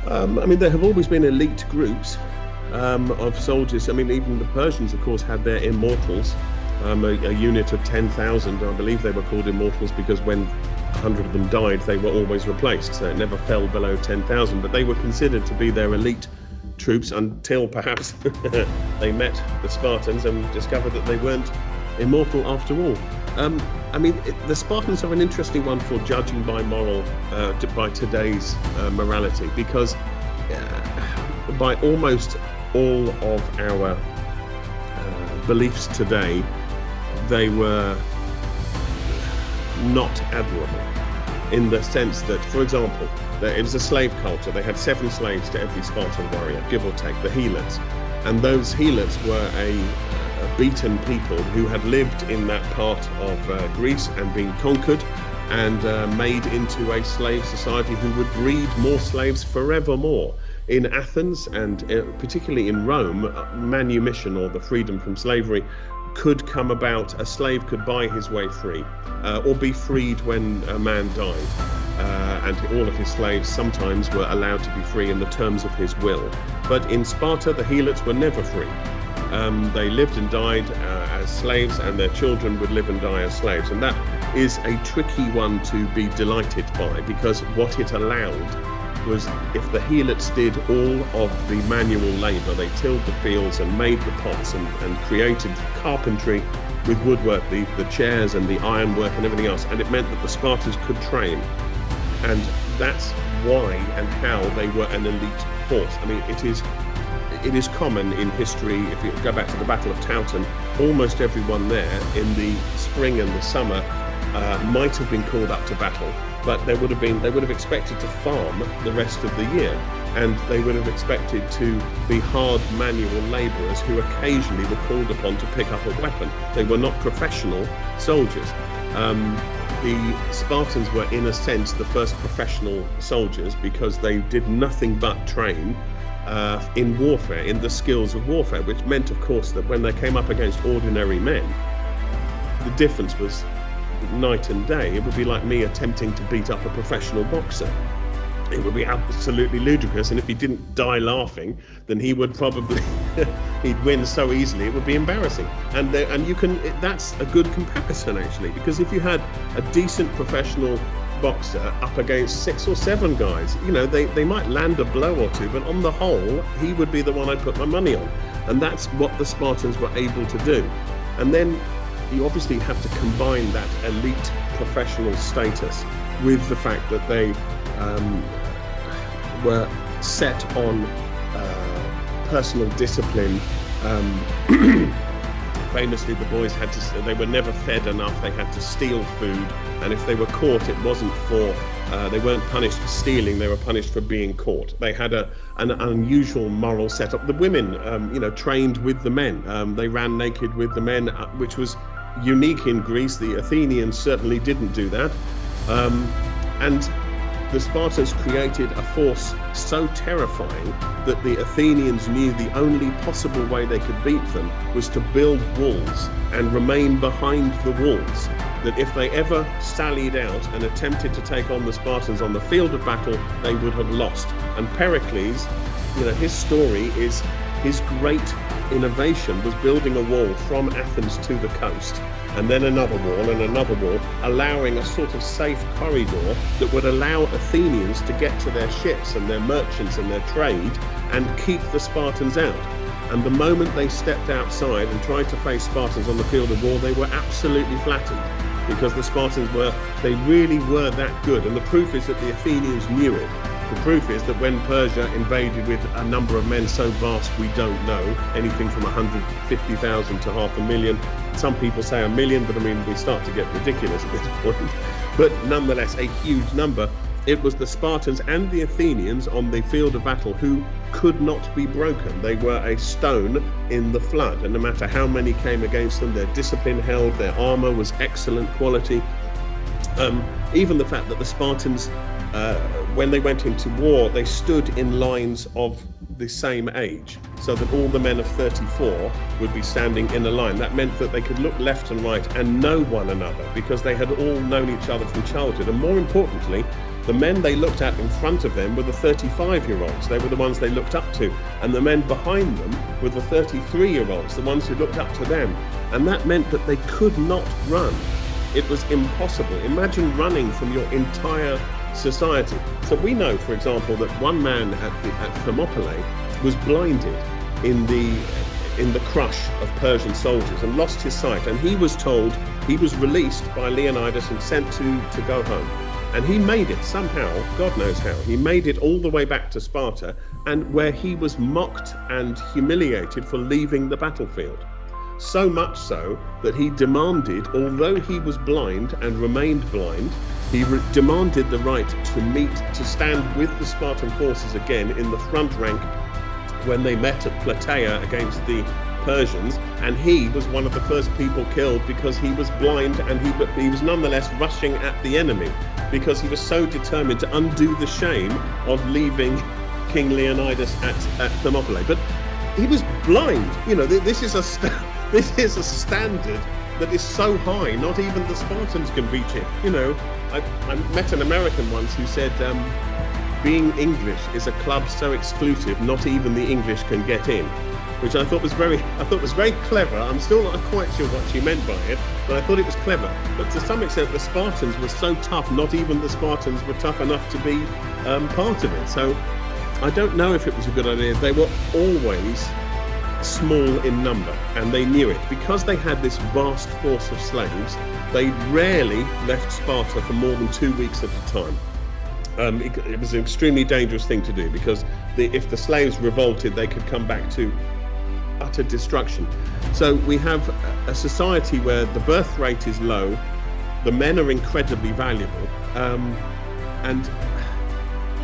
I mean, there have always been elite groups of soldiers. I mean, even the Persians, of course, had their immortals, a unit of 10,000. I believe they were called immortals because when 100 of them died, they were always replaced. So it never fell below 10,000. But they were considered to be their elite troops until perhaps they met the Spartans and discovered that they weren't immortal after all. I mean, the Spartans are an interesting one for judging by by today's morality, because by almost all of our beliefs today, they were not admirable, in the sense that, for example, it was a slave culture. They had 7 slaves to every Spartan warrior, give or take, the helots. And those helots were a beaten people who had lived in that part of Greece and been conquered and made into a slave society who would breed more slaves forevermore. In Athens and particularly in Rome, manumission, or the freedom from slavery, could come about. A slave could buy his way free or be freed when a man died. And all of his slaves sometimes were allowed to be free in the terms of his will. But in Sparta, the helots were never free. They lived and died as slaves, and their children would live and die as slaves. And that is a tricky one to be delighted by, because what it allowed was, if the helots did all of the manual labour, they tilled the fields and made the pots and created carpentry with woodwork, the chairs and the ironwork and everything else, and it meant that the Spartans could train. And that's why and how they were an elite force. I mean, it is common in history. If you go back to the Battle of Towton, almost everyone there in the spring and the summer might have been called up to battle, but they would have expected to farm the rest of the year, and they would have expected to be hard manual labourers who occasionally were called upon to pick up a weapon. They were not professional soldiers. The Spartans were, in a sense, the first professional soldiers, because they did nothing but train in warfare, in the skills of warfare, which meant, of course, that when they came up against ordinary men, the difference was night and day. It would be like me attempting to beat up a professional boxer. It would be absolutely ludicrous, and if he didn't die laughing, then he would probably he'd win so easily it would be embarrassing. And you can, that's a good comparison, actually, because if you had a decent professional boxer up against 6 or 7 guys, you know, they might land a blow or two, but on the whole, he would be the one I'd put my money on. And that's what the Spartans were able to do. And then you obviously have to combine that elite professional status with the fact that they were set on personal discipline. Famously, the boys they were never fed enough. They had to steal food, and if they were caught, it wasn't for they weren't punished for stealing. They were punished for being caught. They had an unusual moral setup. The women, trained with the men. They ran naked with the men, which was unique in Greece. The Athenians certainly didn't do that, and the Spartans created a force so terrifying that the Athenians knew the only possible way they could beat them was to build walls and remain behind the walls. That if they ever sallied out and attempted to take on the Spartans on the field of battle, they would have lost. And Pericles, his story is his great innovation was building a wall from Athens to the coast, and then another wall, allowing a sort of safe corridor that would allow Athenians to get to their ships and their merchants and their trade and keep the Spartans out. And the moment they stepped outside and tried to face Spartans on the field of war, they were absolutely flattened, because the Spartans they really were that good. And the proof is that the Athenians knew it. The proof is that when Persia invaded with a number of men so vast we don't know, anything from 150,000 to 500,000. Some people say 1 million, but I mean, we start to get ridiculous at this point. But nonetheless, a huge number. It was the Spartans and the Athenians on the field of battle who could not be broken. They were a stone in the flood, and no matter how many came against them, their discipline held, their armor was excellent quality. Even the fact that the Spartans, when they went into war, they stood in lines of the same age, so that all the men of 34 would be standing in a line. That meant that they could look left and right and know one another, because they had all known each other from childhood. And more importantly, The men they looked at in front of them were the 35-year-olds. They were the ones they looked up to. And the men behind them were the 33-year-olds, the ones who looked up to them. And that meant that they could not run. It was impossible. Imagine running from your entire society. So we know, for example, that one man at Thermopylae was blinded in the crush of Persian soldiers and lost his sight. And he was told, he was released by Leonidas and sent to go home. And he made it somehow, God knows how, he made it all the way back to Sparta, and where he was mocked and humiliated for leaving the battlefield. So much so that he demanded, although he was blind and remained blind, he demanded the right to stand with the Spartan forces again in the front rank when they met at Plataea against the Persians, and he was one of the first people killed because he was blind, and he was nonetheless rushing at the enemy because he was so determined to undo the shame of leaving King Leonidas at Thermopylae. But he was blind. You know, this is a standard that is so high, not even the Spartans can reach it. You know, I met an American once who said, being English is a club so exclusive, not even the English can get in. Which I thought was very clever. I'm still not quite sure what she meant by it, but I thought it was clever. But to some extent, the Spartans were so tough, not even the Spartans were tough enough to be part of it. So I don't know if it was a good idea. They were always small in number, and they knew it. Because they had this vast force of slaves, they rarely left Sparta for more than 2 weeks at a time. It was an extremely dangerous thing to do, because if the slaves revolted, they could come back to utter destruction. So we have a society where the birth rate is low, the men are incredibly valuable, and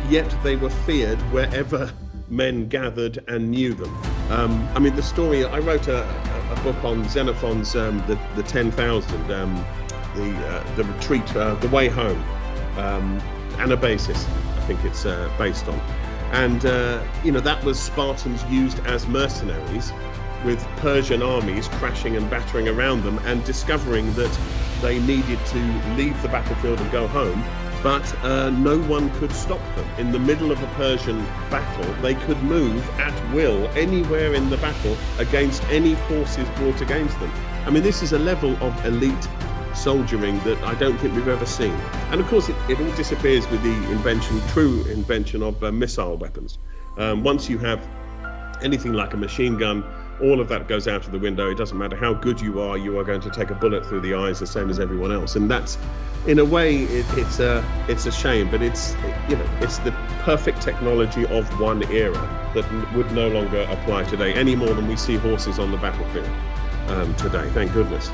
yet they were feared wherever men gathered and knew them. I mean, the story, I wrote a book on Xenophon's the 10,000, the retreat, the way home, Anabasis, I think it's based on. And, that was Spartans used as mercenaries, with Persian armies crashing and battering around them and discovering that they needed to leave the battlefield and go home, but no one could stop them. In the middle of a Persian battle, they could move at will anywhere in the battle against any forces brought against them. I mean, this is a level of elite soldiering that I don't think we've ever seen. And of course, it all disappears with the true invention of missile weapons. Once you have anything like a machine gun, all of that goes out of the window. It doesn't matter how good you are going to take a bullet through the eyes the same as everyone else. And that's, in a way, it's a shame, but it's the perfect technology of one era that would no longer apply today, any more than we see horses on the battlefield today, thank goodness.